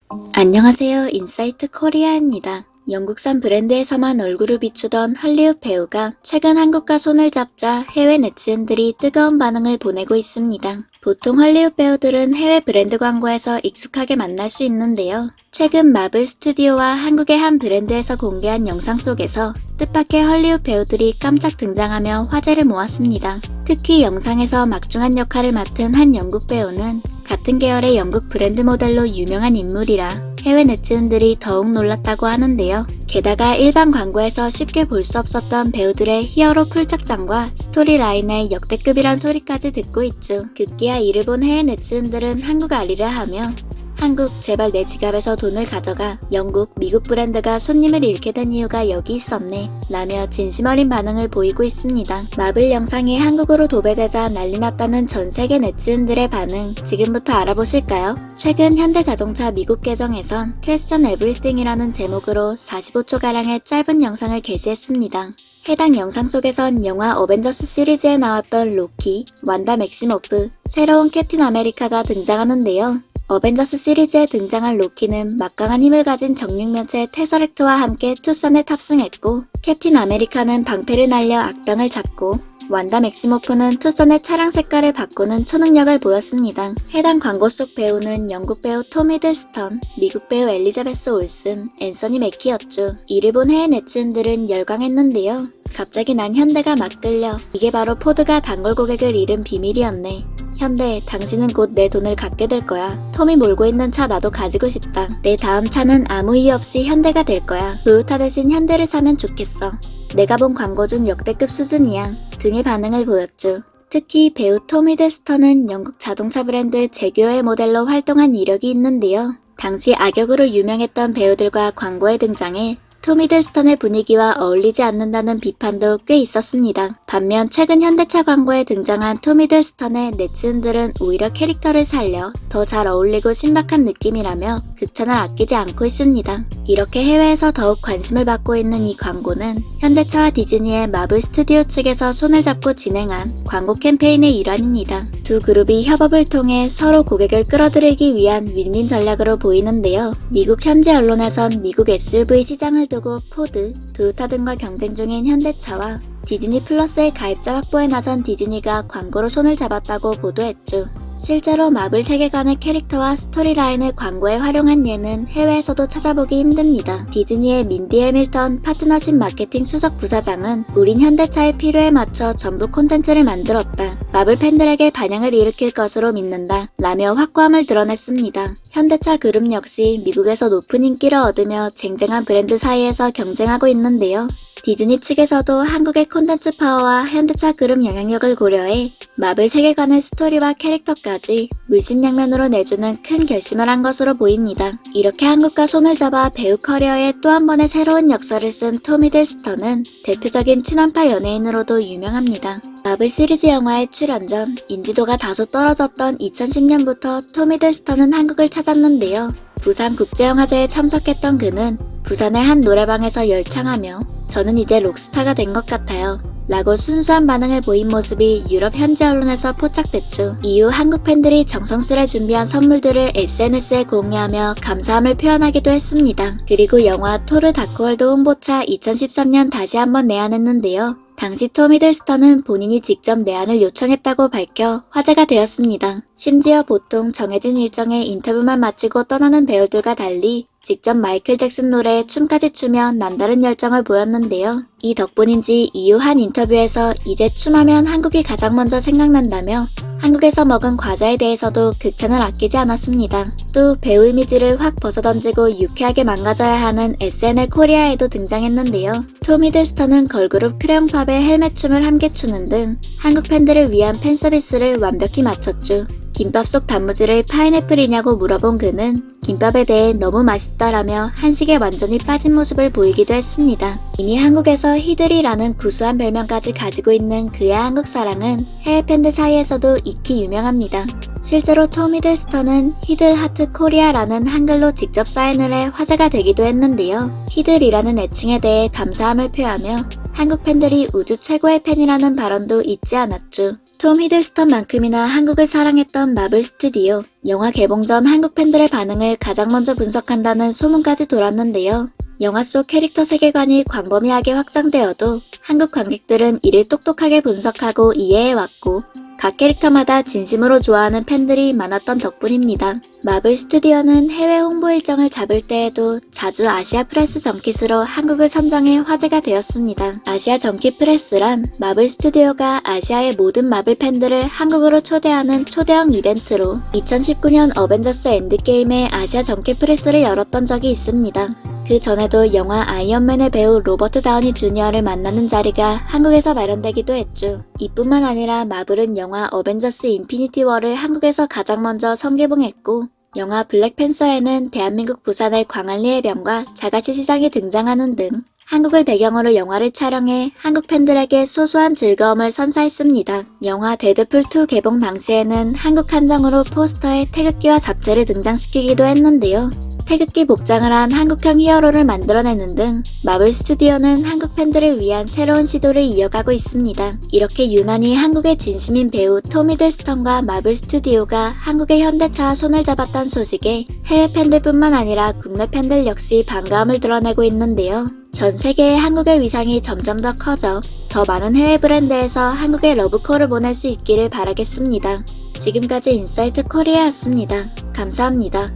안녕하세요. 인사이트 코리아입니다. 영국산 브랜드에서만 얼굴을 비추던 할리우드 배우가 최근 한국과 손을 잡자 해외 네티즌들이 뜨거운 반응을 보내고 있습니다. 보통 할리우드 배우들은 해외 브랜드 광고에서 익숙하게 만날 수 있는데요. 최근 마블 스튜디오와 한국의 한 브랜드에서 공개한 영상 속에서 뜻밖의 할리우드 배우들이 깜짝 등장하며 화제를 모았습니다. 특히 영상에서 막중한 역할을 맡은 한 영국 배우는 같은 계열의 영국 브랜드 모델로 유명한 인물이라 해외 네티즌들이 더욱 놀랐다고 하는데요. 게다가 일반 광고에서 쉽게 볼 수 없었던 배우들의 히어로 풀착장과 스토리라인의 역대급이란 소리까지 듣고 있죠. 급기야 이를 본 해외 네티즌들은 한국 아리라 하며 한국 제발 내 지갑에서 돈을 가져가, 영국, 미국 브랜드가 손님을 잃게 된 이유가 여기 있었네 라며 진심 어린 반응을 보이고 있습니다. 마블 영상이 한국으로 도배되자 난리 났다는 전 세계 네티즌들의 반응 지금부터 알아보실까요? 최근 현대자동차 미국 계정에선 Question Everything이라는 제목으로 45초가량의 짧은 영상을 게시했습니다. 해당 영상 속에선 영화 어벤져스 시리즈에 나왔던 로키, 완다 맥시모프, 새로운 캡틴 아메리카가 등장하는데요. 어벤져스 시리즈에 등장한 로키는 막강한 힘을 가진 정육면체 테서렉트와 함께 투선에 탑승했고, 캡틴 아메리카는 방패를 날려 악당을 잡고, 완다 맥시모프는 투선의 차량 색깔을 바꾸는 초능력을 보였습니다. 해당 광고 속 배우는 영국 배우 톰 히들스턴, 미국 배우 엘리자베스 올슨, 앤서니 매키였죠. 이를 본 해외 네티즌들은 열광했는데요. 갑자기 난 현대가 막 끌려. 이게 바로 포드가 단골 고객을 잃은 비밀이었네. 현대, 당신은 곧 내 돈을 갖게 될 거야. 톰이 몰고 있는 차 나도 가지고 싶다. 내 다음 차는 아무 이유 없이 현대가 될 거야. 도요타 대신 현대를 사면 좋겠어. 내가 본 광고 중 역대급 수준이야. 등의 반응을 보였죠. 특히 배우 톰 히들스턴은 영국 자동차 브랜드 제규어의 모델로 활동한 이력이 있는데요. 당시 악역으로 유명했던 배우들과 광고에 등장해 톰 히들스턴의 분위기와 어울리지 않는다는 비판도 꽤 있었습니다. 반면 최근 현대차 광고에 등장한 톰 히들스턴의 네티즌들은 오히려 캐릭터를 살려 더 잘 어울리고 신박한 느낌이라며 극찬을 아끼지 않고 있습니다. 이렇게 해외에서 더욱 관심을 받고 있는 이 광고는 현대차와 디즈니의 마블 스튜디오 측에서 손을 잡고 진행한 광고 캠페인의 일환입니다. 두 그룹이 협업을 통해 서로 고객을 끌어들이기 위한 윈윈 전략으로 보이는데요. 미국 현지 언론에선 미국 SUV 시장을 두고 포드, 도요타 등과 경쟁 중인 현대차와 디즈니 플러스의 가입자 확보에 나선 디즈니가 광고로 손을 잡았다고 보도했죠. 실제로 마블 세계관의 캐릭터와 스토리라인을 광고에 활용한 예는 해외에서도 찾아보기 힘듭니다. 디즈니의 민디 해밀턴 파트너십 마케팅 수석 부사장은 우린 현대차의 필요에 맞춰 전부 콘텐츠를 만들었다. 마블 팬들에게 반향을 일으킬 것으로 믿는다. 라며 확고함을 드러냈습니다. 현대차 그룹 역시 미국에서 높은 인기를 얻으며 쟁쟁한 브랜드 사이에서 경쟁하고 있는데요. 디즈니 측에서도 한국의 콘텐츠 파워와 현대차 그룹 영향력을 고려해 마블 세계관의 스토리와 캐릭터까지 물심양면으로 내주는 큰 결심을 한 것으로 보입니다. 이렇게 한국과 손을 잡아 배우 커리어에 또 한 번의 새로운 역사를 쓴 톰 히들스턴은 대표적인 친한파 연예인으로도 유명합니다. 마블 시리즈 영화에 출연 전 인지도가 다소 떨어졌던 2010년부터 톰 히들스턴은 한국을 찾았는데요. 부산국제영화제에 참석했던 그는 부산의 한 노래방에서 열창하며 저는 이제 록스타가 된 것 같아요 라고 순수한 반응을 보인 모습이 유럽 현지 언론에서 포착됐죠. 이후 한국 팬들이 정성스레 준비한 선물들을 SNS에 공유하며 감사함을 표현하기도 했습니다. 그리고 영화 토르 다크월드 홍보차 2013년 다시 한번 내한했는데요. 당시 톰 히들스턴은 본인이 직접 내한을 요청했다고 밝혀 화제가 되었습니다. 심지어 보통 정해진 일정에 인터뷰만 마치고 떠나는 배우들과 달리 직접 마이클 잭슨 노래에 춤까지 추며 남다른 열정을 보였는데요. 이 덕분인지 이후 한 인터뷰에서 이제 춤하면 한국이 가장 먼저 생각난다며 한국에서 먹은 과자에 대해서도 극찬을 아끼지 않았습니다. 또 배우 이미지를 확 벗어던지고 유쾌하게 망가져야 하는 SNL 코리아에도 등장했는데요. 톰 히들스턴은 걸그룹 크레용팝의 헬멧 춤을 함께 추는 등 한국 팬들을 위한 팬서비스를 완벽히 마쳤죠. 김밥 속 단무지를 파인애플이냐고 물어본 그는 김밥에 대해 너무 맛있다라며 한식에 완전히 빠진 모습을 보이기도 했습니다. 이미 한국에서 히들이라는 구수한 별명까지 가지고 있는 그의 한국 사랑은 해외 팬들 사이에서도 익히 유명합니다. 실제로 톰 히들스턴은 히들 하트 코리아라는 한글로 직접 사인을 해 화제가 되기도 했는데요. 히들이라는 애칭에 대해 감사함을 표하며 한국 팬들이 우주 최고의 팬이라는 발언도 잊지 않았죠. 톰 히들스턴만큼이나 한국을 사랑했던 마블 스튜디오, 영화 개봉 전 한국 팬들의 반응을 가장 먼저 분석한다는 소문까지 돌았는데요. 영화 속 캐릭터 세계관이 광범위하게 확장되어도 한국 관객들은 이를 똑똑하게 분석하고 이해해왔고 각 캐릭터마다 진심으로 좋아하는 팬들이 많았던 덕분입니다. 마블 스튜디오는 해외 홍보 일정을 잡을 때에도 자주 아시아 프레스 정킷으로 한국을 선정해 화제가 되었습니다. 아시아 정킷 프레스란 마블 스튜디오가 아시아의 모든 마블 팬들을 한국으로 초대하는 초대형 이벤트로 2019년 어벤져스 엔드게임의 아시아 정킷 프레스를 열었던 적이 있습니다. 그 전에도 영화 아이언맨의 배우 로버트 다우니 주니어를 만나는 자리가 한국에서 마련되기도 했죠. 이뿐만 아니라 마블은 영화 어벤져스 인피니티 워를 한국에서 가장 먼저 선개봉했고 영화 블랙팬서에는 대한민국 부산의 광안리 해변과 자갈치 시장이 등장하는 등 한국을 배경으로 영화를 촬영해 한국 팬들에게 소소한 즐거움을 선사했습니다. 영화 데드풀2 개봉 당시에는 한국 한정으로 포스터에 태극기와 잡채를 등장시키기도 했는데요. 태극기 복장을 한 한국형 히어로를 만들어내는 등 마블 스튜디오는 한국 팬들을 위한 새로운 시도를 이어가고 있습니다. 이렇게 유난히 한국의 진심인 배우 톰 히들스턴과 마블 스튜디오가 한국의 현대차와 손을 잡았다는 소식에 해외 팬들뿐만 아니라 국내 팬들 역시 반가움을 드러내고 있는데요. 전 세계의 한국의 위상이 점점 더 커져 더 많은 해외 브랜드에서 한국의 러브콜을 보낼 수 있기를 바라겠습니다. 지금까지 인사이트 코리아였습니다. 감사합니다.